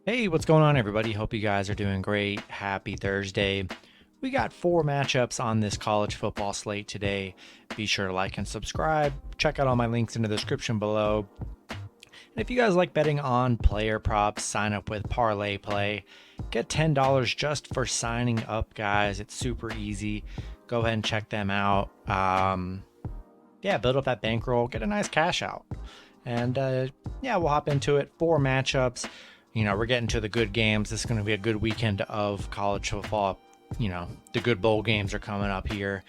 Hey, what's going on, everybody? Hope you guys are doing great. Happy Thursday. We got 4 matchups on this college football slate today. Be sure to like and subscribe. Check out all my links in the description below. And if you guys like betting on player props, sign up with ParlayPlay. Get $10 just for signing up, guys. It's super easy. Go ahead and check them out. Build up that bankroll, get a nice cash out. And we'll hop into it. 4 matchups. We're getting to the good games. This is going to be a good weekend of college football. The good bowl games are coming up here.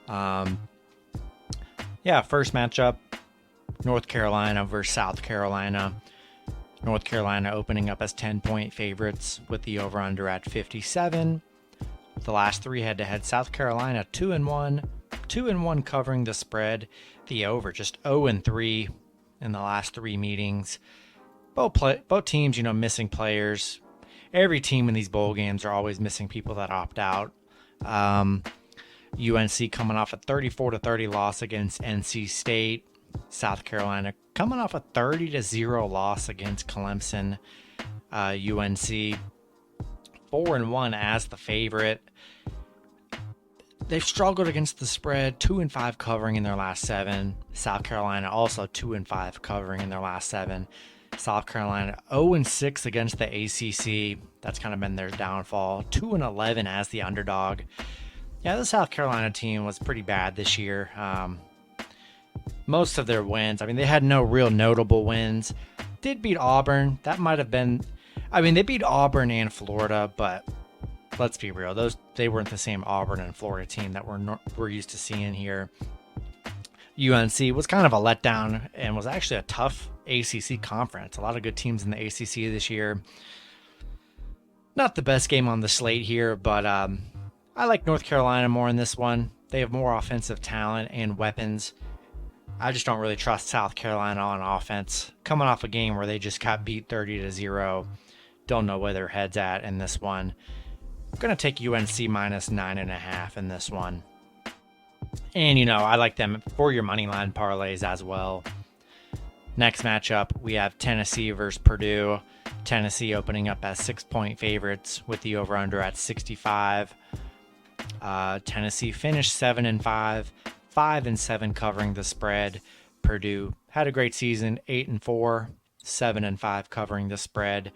First matchup, North Carolina versus South Carolina. North Carolina opening up as 10-point favorites with the over-under at 57. The last 3 head-to-head, South Carolina 2-1, 2-1 covering the spread. The over just 0-3 in the last 3 meetings. Both teams, missing players. Every team in these bowl games are always missing people that opt out. UNC coming off a 34-30 loss against NC State. South Carolina coming off a 30-0 loss against Clemson. UNC 4-1 as the favorite. They've struggled against the spread, 2-5 covering in their last 7. South Carolina also 2-5 covering in their last 7. South Carolina 0-6 against the ACC. That's kind of been their downfall. 2-11 as the underdog. Yeah, the South Carolina team was pretty bad this year. Most of their wins, they had no real notable wins. Did beat Auburn. That might have been, they beat Auburn and Florida, but let's be real. They weren't the same Auburn and Florida team that we're used to seeing here. UNC was kind of a letdown and was actually a tough ACC conference. A lot of good teams in the ACC this year. Not the best game on the slate here, but I like North Carolina more in this one. They have more offensive talent and weapons. I just don't really trust South Carolina on offense. Coming off a game where they just got beat 30-0. Don't know where their head's at in this one. I'm going to take UNC minus 9.5 in this one. And, I like them for your money line parlays as well. Next matchup, we have Tennessee versus Purdue. Tennessee opening up as 6-point favorites with the over-under at 65. Tennessee finished 7-5, 5-7 covering the spread. Purdue had a great season, 8-4, 7-5 covering the spread.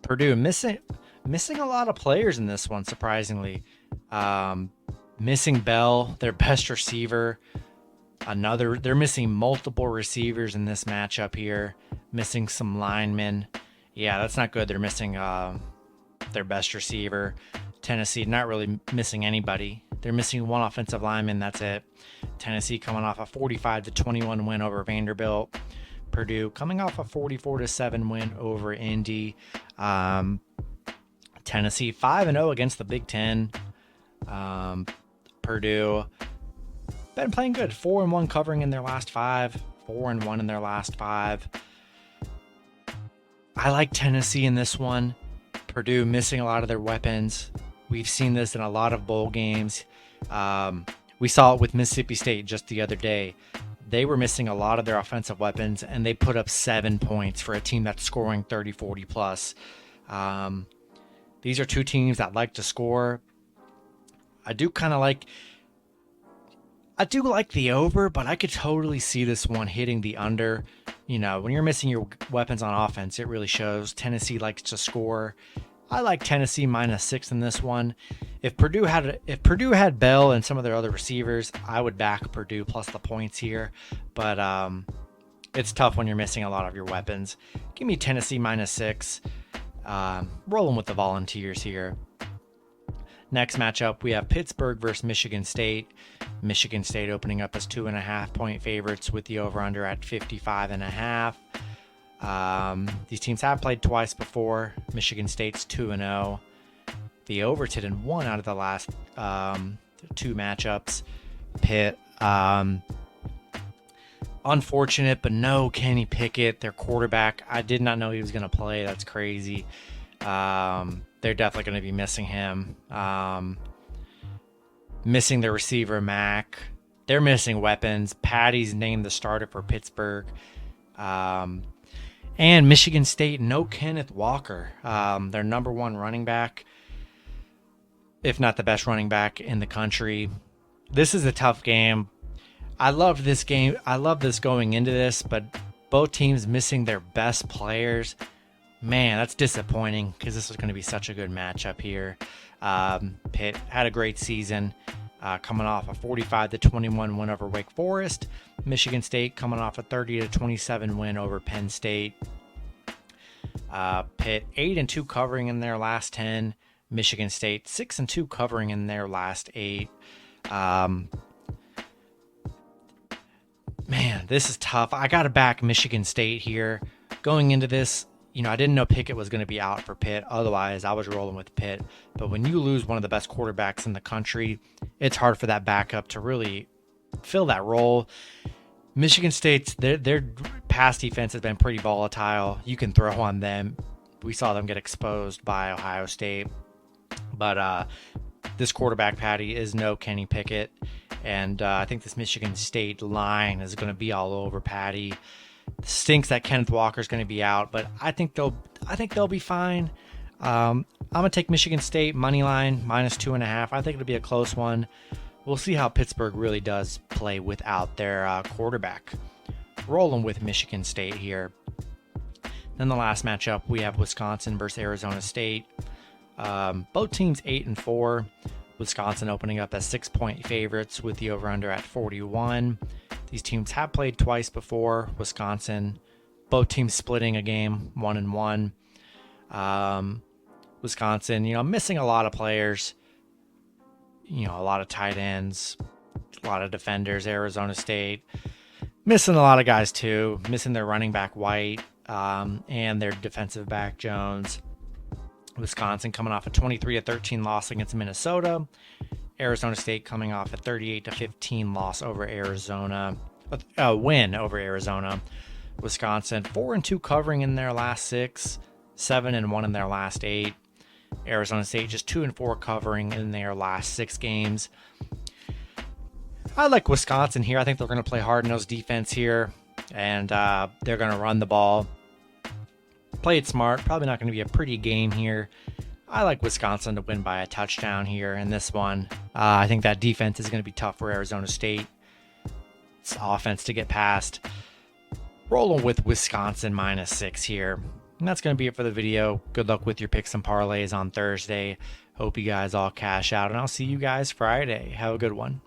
Purdue missing a lot of players in this one, surprisingly. Missing Bell, their best receiver. They're missing multiple receivers in this matchup here. Missing some linemen. Yeah, that's not good. They're missing their best receiver. Tennessee not really missing anybody. They're missing one offensive lineman. That's it. Tennessee coming off a 45-21 win over Vanderbilt. Purdue coming off a 44-7 win over Indy. Tennessee 5-0 against the Big Ten. Purdue been playing good. 4-1 covering in their last 5. 4-1 in their last 5. I like Tennessee in this one. Purdue missing a lot of their weapons. We've seen this in a lot of bowl games. We saw it with Mississippi State just the other day. They were missing a lot of their offensive weapons, and they put up 7 points for a team that's scoring 30, 40 plus. These are 2 teams that like to score. I do like the over, but I could totally see this one hitting the under. When you're missing your weapons on offense, it really shows. Tennessee likes to score. I like Tennessee minus 6 in this one. If Purdue had Bell and some of their other receivers, I would back Purdue plus the points here. But it's tough when you're missing a lot of your weapons. Give me Tennessee minus 6. Rolling with the Volunteers here. Next matchup, we have Pittsburgh versus Michigan State. Michigan State opening up as 2.5-point favorites with the over-under at 55.5. These teams have played twice before. Michigan State's 2-0. The over's hit in 1 out of the last 2 matchups. Pitt, unfortunate, but no Kenny Pickett, their quarterback. I did not know he was going to play. That's crazy. They're definitely going to be missing him. Missing their receiver, Mack. they're missing weapons. Patty's named the starter for Pittsburgh. And Michigan State, no Kenneth Walker, their number one running back, if not the best running back in the country. This is a tough game. I love this game. I love this going into this, but both teams missing their best players. Man, that's disappointing because this was going to be such a good matchup here. Pitt had a great season, coming off a 45-21 win over Wake Forest. Michigan State coming off a 30-27 win over Penn State. Pitt 8-2 covering in their last 10. Michigan State 6-2 covering in their last 8. Man, this is tough. I got to back Michigan State here. Going into this, I didn't know Pickett was going to be out for Pitt. Otherwise, I was rolling with Pitt. But when you lose one of the best quarterbacks in the country, it's hard for that backup to really fill that role. Michigan State's their pass defense has been pretty volatile. You can throw on them. We saw them get exposed by Ohio State. But this quarterback, Patty, is no Kenny Pickett. And I think this Michigan State line is going to be all over Patty. It stinks that Kenneth Walker is going to be out, but I think they'll be fine. I'm going to take Michigan State money line -2.5. I think it'll be a close one. We'll see how Pittsburgh really does play without their quarterback. Rolling with Michigan State here. Then the last matchup, we have Wisconsin versus Arizona State. Both teams 8-4. Wisconsin opening up as 6-point favorites with the over-under at 41. These teams have played twice before. Wisconsin, both teams splitting a game 1-1. Wisconsin, missing a lot of players. A lot of tight ends, a lot of defenders. Arizona State missing a lot of guys too. Missing their running back White and their defensive back Jones. Wisconsin coming off a 23-13 loss against Minnesota. Arizona State coming off a 38-15 loss over Arizona. Win over Arizona. Wisconsin 4-2 covering in their last 6, 7-1 in their last 8. Arizona State just 2-4 covering in their last 6 games. I like Wisconsin here. I think they're going to play hard-nosed defense here, and they're going to run the ball. Play it smart. Probably not going to be a pretty game here. I like Wisconsin to win by a touchdown here in this one. I think that defense is going to be tough for Arizona State. It's offense to get past. Rolling with Wisconsin -6 here. And that's going to be it for the video. Good luck with your picks and parlays on Thursday. Hope you guys all cash out, and I'll see you guys Friday. Have a good one.